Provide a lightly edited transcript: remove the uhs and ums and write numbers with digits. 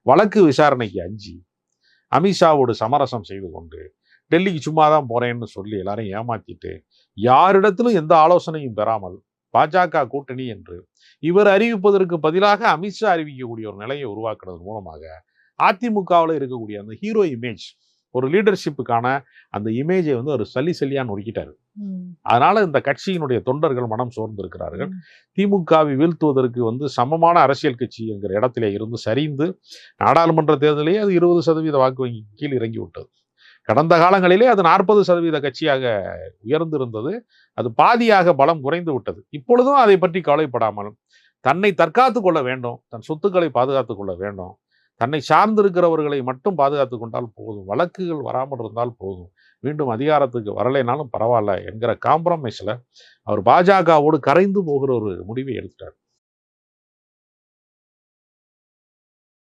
வழக்கு விசாரணைக்கு அஞ்சி அமித்ஷாவோடு சமரசம் செய்து கொண்டு டெல்லிக்கு சும்மா தான் போறேன்னு சொல்லி எல்லாரையும் ஏமாத்திட்டு யாரிடத்திலும் எந்த ஆலோசனையும் பெறாமல் பாஜக கூட்டணி என்று இவர் அறிவிப்பதற்கு பதிலாக அமித்ஷா அறிவிக்கக்கூடிய ஒரு நிலையை உருவாக்குறது மூலமாக அதிமுகவில் இருக்கக்கூடிய அந்த ஹீரோ இமேஜ், ஒரு லீடர்ஷிப்புக்கான அந்த இமேஜை வந்து ஒரு சல்லியா நொறுக்கிட்டாரு. அதனால இந்த கட்சியினுடைய தொண்டர்கள் மனம் சோர்ந்து இருக்கிறார்கள். திமுகவை வீழ்த்துவதற்கு வந்து சமமான அரசியல் கட்சி என்கிற இடத்திலே இருந்து சரிந்து நாடாளுமன்ற தேர்தலிலே அது 20% வாக்கு வங்கி கீழ் இறங்கி விட்டது. கடந்த காலங்களிலே அது 40% கட்சியாக உயர்ந்திருந்தது. அது பாதியாக பலம் குறைந்து விட்டது. இப்பொழுதும் அதை பற்றி கவலைப்படாமல் தன்னை தற்காத்துக் கொள்ள வேண்டும், தன் சொத்துக்களை பாதுகாத்துக் கொள்ள வேண்டும், தன்னை சார்ந்திருக்கிறவர்களை மட்டும் பாதுகாத்துக் கொண்டால் போதும், வழக்குகள் வராமல் இருந்தால் போதும், மீண்டும் அதிகாரத்துக்கு வரலைனாலும் பரவாயில்ல என்கிற காம்ப்ரமைஸ்ல அவர் பாஜகவோடு கரைந்து போகிற ஒரு முடிவை எடுத்துட்டார்.